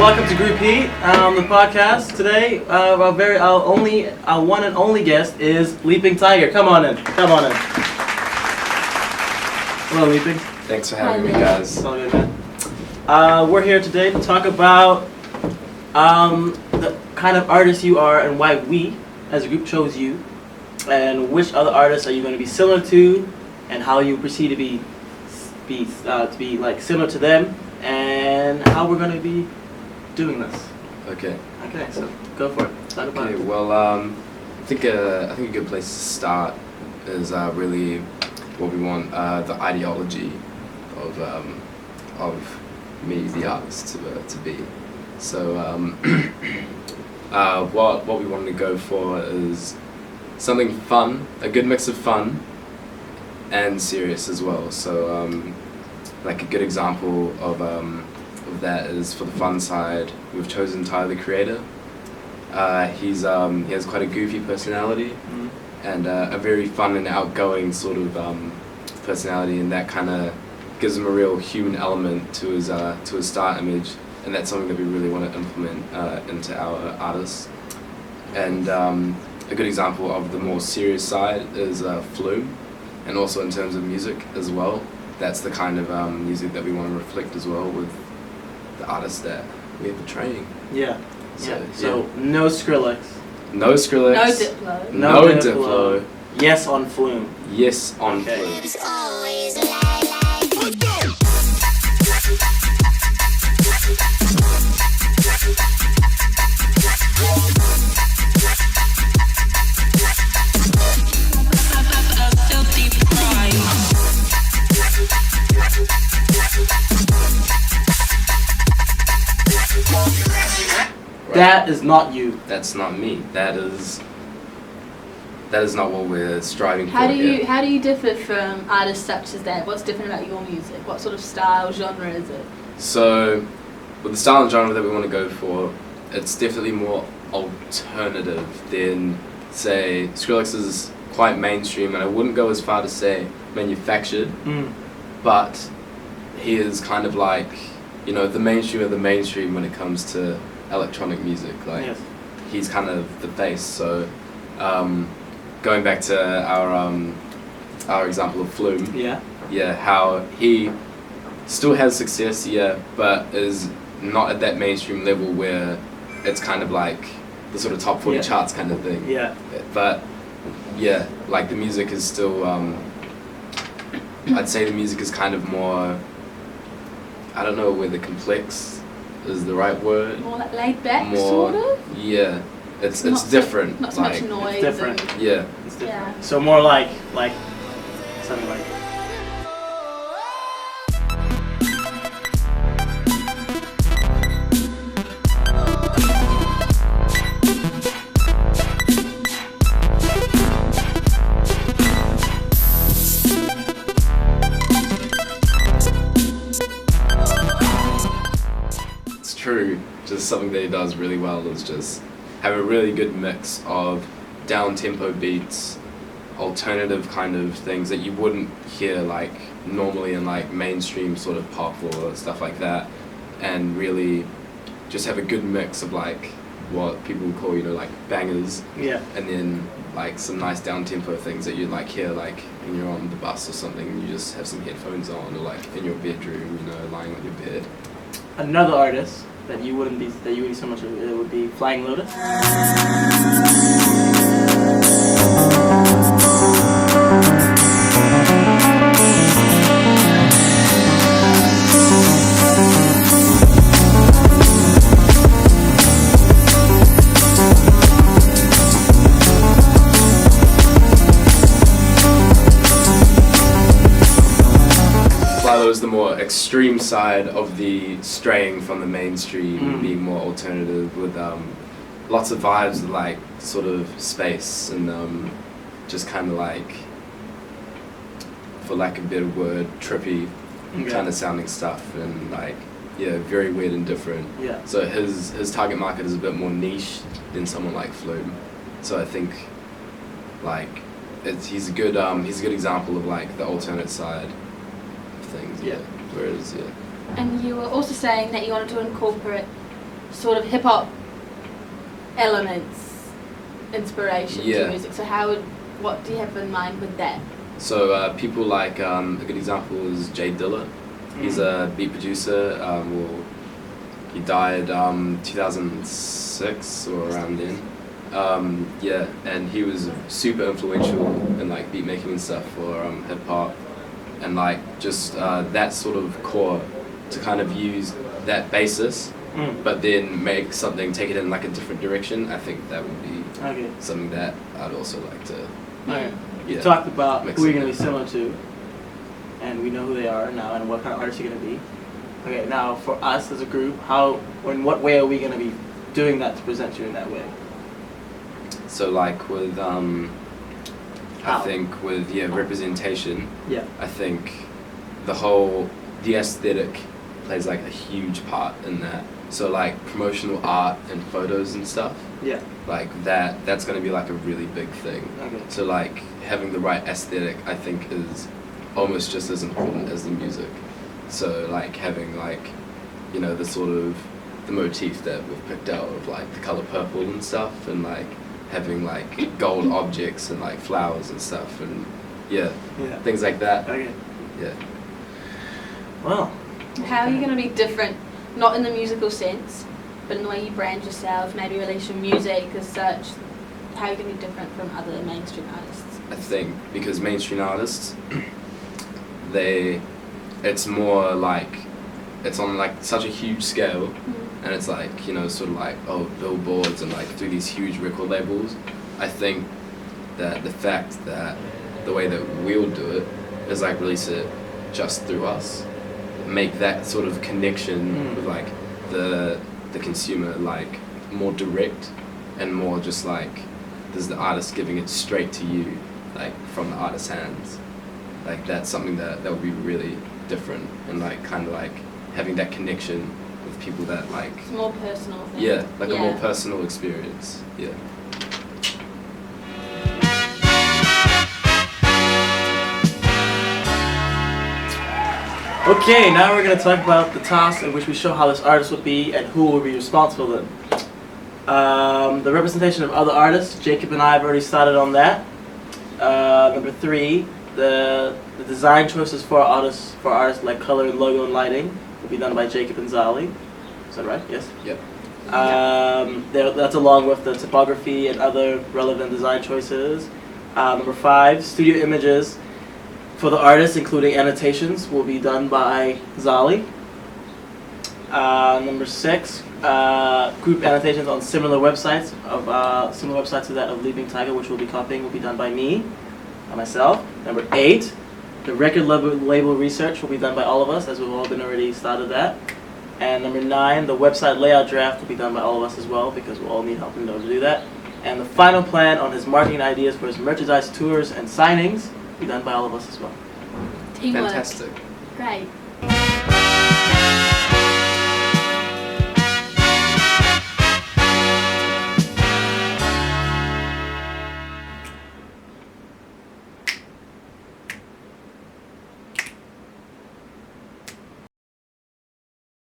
welcome to Group Heat, the podcast. Today, our one and only guest is Leaping Tiger. Come on in. Hello, Leaping. Thanks for having me, guys. It's all good, man. We're here today to talk about the kind of artist you are and why we, as a group, chose you, and which other artists are you going to be similar to, and how you proceed to be like similar to them, and how we're going to be doing this. Okay. Okay, so go for it. Talk about it. Well, I think a good place to start is really what we want, the ideology of me, the artist, to be. So what we wanted to go for is something fun, a good mix of fun and serious as well. So like a good example of that is, for the fun side, we've chosen Tyler, the Creator. He has quite a goofy personality, and a very fun and outgoing sort of personality, and that kind of gives him a real human element to his star image, and that's something that we really want to implement into our artists. And a good example of the more serious side is Flume, and also in terms of music as well. That's the kind of music that we want to reflect as well with the artists that we are portraying. Yeah. So no Skrillex. No Skrillex. No Diplo. No Diplo. Yes on Flume. Yes on Okay. Flume. That is not you. That's not me. That is not what we're striving How for. do you differ from artists such as that? What's different about your music? What sort of style, genre is it? So, with the style and genre that we want to go for, it's definitely more alternative than, say, Skrillex is quite mainstream, and I wouldn't go as far to say manufactured, but he is kind of like, the mainstream of the mainstream when it comes to electronic music. Like, Yes. he's kind of the face. So, going back to our example of Flume, Yeah. how he still has success, but is not at that mainstream level where it's kind of like the sort of top 40 charts kind of thing. Yeah. But yeah, like the music is still, I'd say the music is kind of more, I don't know whether complex is the right word. More like laid back, More, sort of? yeah, it's Not so- different. Not so like, much noise. It's different. Yeah. It's different. Yeah. So more like something like. It's true. Just something that he does really well is just have a really good mix of down-tempo beats, alternative kind of things that you wouldn't hear like normally in like mainstream sort of pop or stuff like that, and really just have a good mix of like what people would call, like bangers, Yeah. and then like some nice down-tempo things that you'd like hear like when you're on the bus or something, and you just have some headphones on, or like in your bedroom, lying on your bed. Another artist that you wouldn't be so much of, it would be Flying Lotus. Philo is the more extreme side of the straying from the mainstream, being more alternative with lots of vibes of like sort of space and just kind of like, for lack of a better word, trippy kind of sounding stuff, and like, yeah, very weird and different. Yeah. So his target market is a bit more niche than someone like Flume. So I think like he's a good example of like the alternate side of things. Yeah. Whereas And you were also saying that you wanted to incorporate sort of hip hop elements, inspiration Yeah. to music. So what do you have in mind with that? So people like a good example is Jay Dilla. He's a beat producer. He died 2006 or around then. Yeah, and he was super influential in like beat making and stuff for hip hop, and like just that sort of core to kind of use that basis, but then make something, take it in like a different direction. I think that would be Okay. something that I'd also like to. Okay. Yeah. You talked about Mix who you're it. going to be similar to, and we know who they are now and what kind of artists you're going to be. Okay, now for us as a group, how or in what way are we going to be doing that to present you in that way? So like with I How? think with representation. Yeah. I think the aesthetic plays like a huge part in that. So like promotional art and photos and stuff, Yeah. like that's going to be like a really big thing. Okay. So like having the right aesthetic, I think, is almost just as important as the music. So like having like, the sort of the motif that we've picked out of like the color purple and stuff, and like having like gold objects and like flowers and stuff, and Yeah. things like that. Okay. Yeah. Well. How are you going to be different, not in the musical sense, but in the way you brand yourself, maybe release your music as such? How are you going to be different from other mainstream artists? I think because mainstream artists, it's more like, it's on like such a huge scale, and it's like, sort of like, billboards and like through these huge record labels. I think that the fact that the way that we'll do it is like release it just through us, make that sort of connection with like the consumer like more direct and more just like there's the artist giving it straight to you, like from the artist's hands. Like that's something that would be really different, and like kind of like having that connection with people that like It's more personal thing. a more personal experience. Yeah. Okay, now we're going to talk about the task in which we show how this artist would be and who will be responsible then. The representation of other artists, Jacob and I have already started on that. Number 3, the design choices for artists like color, logo, and lighting will be done by Jacob and Zali. Is that right? Yes? Yep. That's along with the typography and other relevant design choices. Number 5, studio images for the artists, including annotations, will be done by Zali. Number 6, group annotations on similar websites to that of Leaping Tiger, which we'll be copying, will be done by me, by myself. Number 8, the record label research will be done by all of us, as we've all been already started that. And number 9, the website layout draft will be done by all of us as well, because we'll all need help in order to do that. And the final plan on his marketing ideas for his merchandise tours and signings will be done by all of us as well. Teamwork. Fantastic. Great.